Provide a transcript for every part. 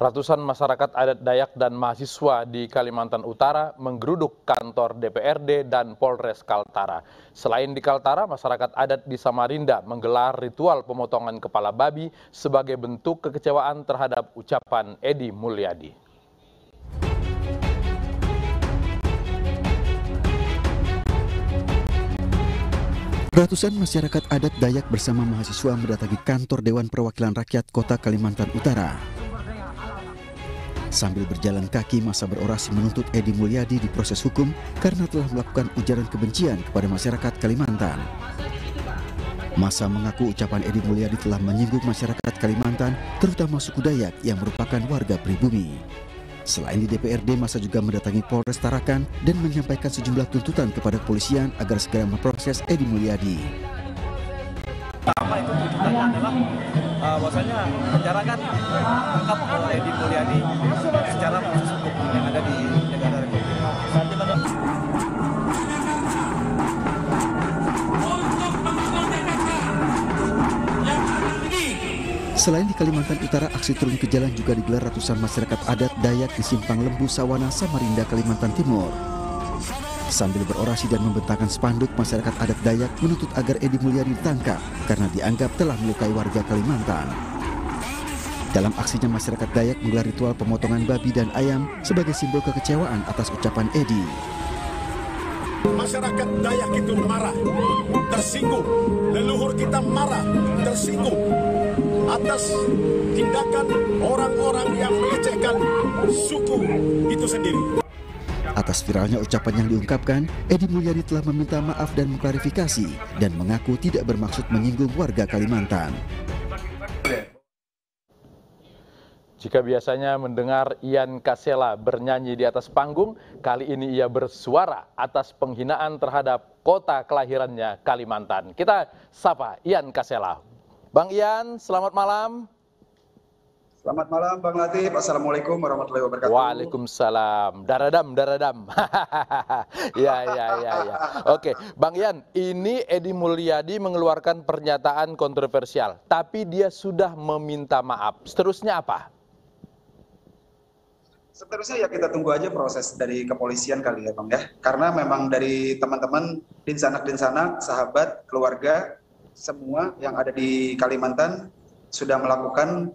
Ratusan masyarakat adat Dayak dan mahasiswa di Kalimantan Utara menggeruduk kantor DPRD dan Polres Kaltara. Selain di Kaltara, masyarakat adat di Samarinda menggelar ritual pemotongan kepala babi sebagai bentuk kekecewaan terhadap ucapan Edi Mulyadi. Ratusan masyarakat adat Dayak bersama mahasiswa mendatangi kantor Dewan Perwakilan Rakyat Kota Kalimantan Utara. Sambil berjalan kaki, massa berorasi menuntut Edi Mulyadi diproses hukum karena telah melakukan ujaran kebencian kepada masyarakat Kalimantan. Massa mengaku ucapan Edi Mulyadi telah menyinggung masyarakat Kalimantan, terutama suku Dayak yang merupakan warga pribumi. Selain di DPRD, massa juga mendatangi Polres Tarakan dan menyampaikan sejumlah tuntutan kepada kepolisian agar segera memproses Edi Mulyadi. Pertama itu tuntutannya adalah bahwasanya penjarakan tangkap Edi Mulyadi secara proses hukum yang ada di negara Republik. Selain di Kalimantan Utara, aksi turun ke jalan juga digelar ratusan masyarakat adat Dayak di Simpang Lembu Sawana, Samarinda, Kalimantan Timur. Sambil berorasi dan membentangkan spanduk, masyarakat adat Dayak menuntut agar Edi Mulyadi ditangkap karena dianggap telah melukai warga Kalimantan. Dalam aksinya, masyarakat Dayak menggelar ritual pemotongan babi dan ayam sebagai simbol kekecewaan atas ucapan Edi. Masyarakat Dayak itu marah, tersinggung, leluhur kita marah, tersinggung atas tindakan orang-orang yang melecehkan suku itu sendiri. Atas viralnya ucapan yang diungkapkan, Edi Mulyadi telah meminta maaf dan mengklarifikasi dan mengaku tidak bermaksud menyinggung warga Kalimantan. Jika biasanya mendengar Ian Kasela bernyanyi di atas panggung, kali ini ia bersuara atas penghinaan terhadap kota kelahirannya, Kalimantan. Kita sapa Ian Kasela. Bang Ian, selamat malam. Selamat malam Bang Latif. Assalamualaikum warahmatullahi wabarakatuh. Waalaikumsalam. Daradam. Ya. Oke, Bang Ian, ini Edi Mulyadi mengeluarkan pernyataan kontroversial, tapi dia sudah meminta maaf. Seterusnya apa? Seterusnya ya kita tunggu aja proses dari kepolisian kali ya Bang ya. Karena memang dari teman-teman dinsanak, sahabat, keluarga, semua yang ada di Kalimantan sudah melakukan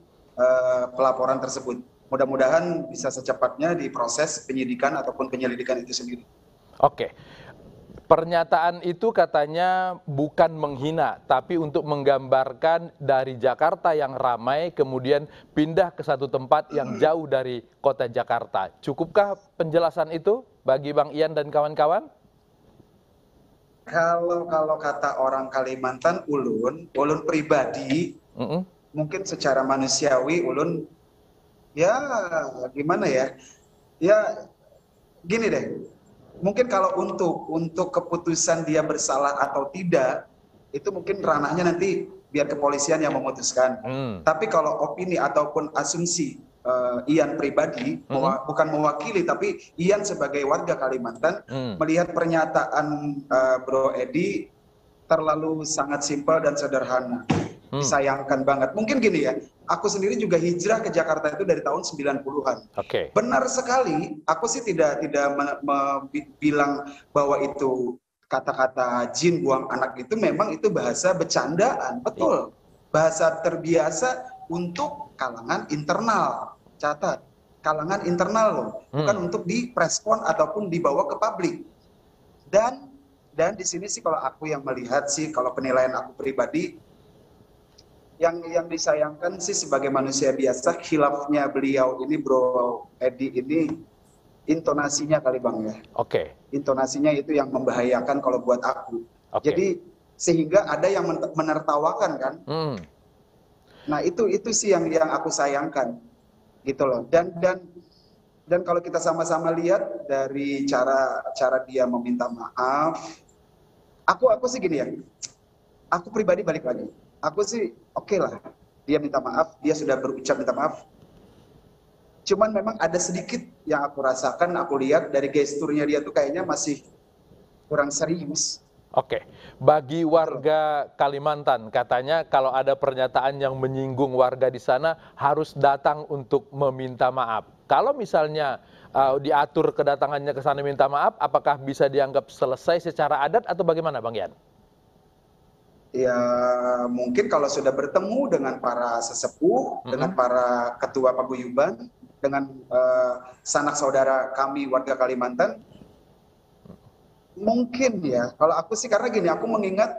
pelaporan tersebut. Mudah-mudahan bisa secepatnya diproses penyidikan ataupun penyelidikan itu sendiri. Oke. Pernyataan itu katanya bukan menghina, tapi untuk menggambarkan dari Jakarta yang ramai kemudian pindah ke satu tempat yang jauh dari kota Jakarta. Cukupkah penjelasan itu bagi Bang Ian dan kawan-kawan? Kalau kata orang Kalimantan, ulun pribadi, mungkin secara manusiawi ulun ya gimana ya gini deh, mungkin kalau untuk keputusan dia bersalah atau tidak itu mungkin ranahnya nanti biar kepolisian yang memutuskan. Tapi kalau opini ataupun asumsi Ian pribadi, bukan mewakili tapi Ian sebagai warga Kalimantan melihat pernyataan Bro Edi terlalu sangat simpel dan sederhana. Disayangkan banget. Mungkin gini ya, aku sendiri juga hijrah ke Jakarta itu dari tahun 90-an. Benar sekali, aku sih tidak bilang bahwa itu kata-kata jin buang anak itu memang itu bahasa bercandaan. Betul. Bahasa terbiasa untuk kalangan internal. Catat, kalangan internal loh. Bukan untuk dipreskon ataupun dibawa ke publik. Dan di sini sih kalau aku yang melihat sih, kalau penilaian aku pribadi, yang disayangkan sih sebagai manusia biasa, khilafnya beliau ini Bro Edi ini intonasinya kali Bang ya. Intonasinya itu yang membahayakan kalau buat aku. Jadi sehingga ada yang menertawakan kan. Nah itu sih yang aku sayangkan gitu loh. Dan kalau kita sama-sama lihat dari cara dia meminta maaf, aku sih gini ya. Aku pribadi balik lagi. Aku sih oke lah, dia minta maaf, dia sudah berucap minta maaf. Cuman memang ada sedikit yang aku rasakan, aku lihat dari gesturnya dia tuh kayaknya masih kurang serius. Oke, bagi warga Kalimantan, katanya kalau ada pernyataan yang menyinggung warga di sana harus datang untuk meminta maaf. Kalau misalnya diatur kedatangannya ke sana minta maaf, apakah bisa dianggap selesai secara adat atau bagaimana, Bang Yan? Ya mungkin kalau sudah bertemu dengan para sesepuh, dengan para ketua paguyuban, dengan sanak saudara kami warga Kalimantan, mungkin ya, kalau aku sih karena gini, aku mengingat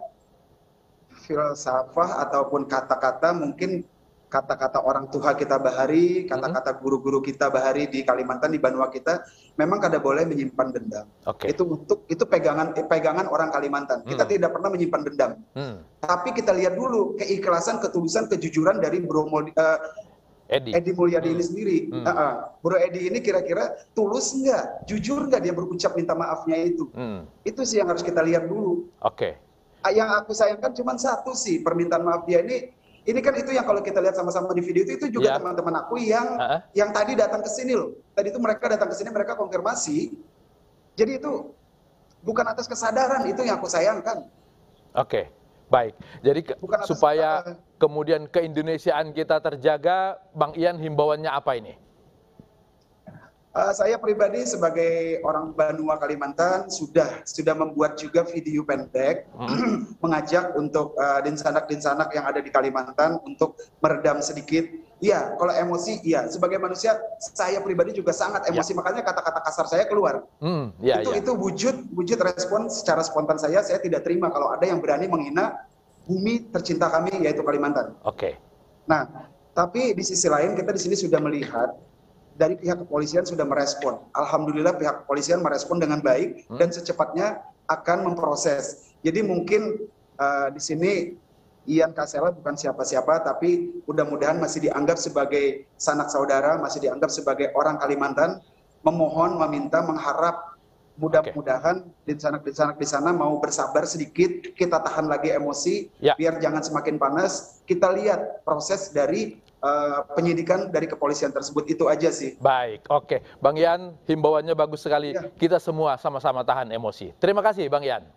filsafah ataupun kata-kata mungkin kata-kata orang tua kita bahari, kata-kata guru-guru kita bahari di Kalimantan, di Banua kita, memang kada boleh menyimpan dendam. Oke. Itu pegangan orang Kalimantan. Kita tidak pernah menyimpan dendam. Tapi kita lihat dulu keikhlasan, ketulusan, kejujuran dari Edi Mulyadi ini sendiri. Bro Edi ini kira-kira tulus nggak, jujur nggak dia berucap minta maafnya itu. Itu sih yang harus kita lihat dulu. Oke. Yang aku sayangkan cuma satu sih, permintaan maaf dia ini. Ini kan itu yang kalau kita lihat sama-sama di video itu juga teman-teman aku yang tadi datang ke sini loh. Tadi itu mereka datang ke sini, mereka konfirmasi. Jadi itu bukan atas kesadaran, itu yang aku sayangkan. Oke. Baik, jadi supaya kemudian keindonesiaan kita terjaga, Bang Ian, himbauannya apa ini? Saya pribadi sebagai orang Banua Kalimantan sudah membuat juga video pendek mengajak untuk dinsanak-dinsanak yang ada di Kalimantan untuk meredam sedikit. Iya, kalau emosi, iya. Sebagai manusia, saya pribadi juga sangat emosi, makanya kata-kata kasar saya keluar. Itu wujud respon secara spontan saya tidak terima kalau ada yang berani menghina bumi tercinta kami, yaitu Kalimantan. Oke. Nah, tapi di sisi lain kita di sini sudah melihat dari pihak kepolisian sudah merespon. Alhamdulillah pihak kepolisian merespon dengan baik dan secepatnya akan memproses. Jadi mungkin di sini Ian Kasela bukan siapa-siapa, tapi mudah-mudahan masih dianggap sebagai sanak saudara, masih dianggap sebagai orang Kalimantan, memohon, meminta, mengharap mudah-mudahan dinsanak-dinsanak di sana mau bersabar sedikit, kita tahan lagi emosi, biar jangan semakin panas, kita lihat proses dari penyidikan dari kepolisian tersebut. Itu aja sih. Baik, oke. Bang Ian, himbauannya bagus sekali. Kita semua sama-sama tahan emosi. Terima kasih, Bang Ian.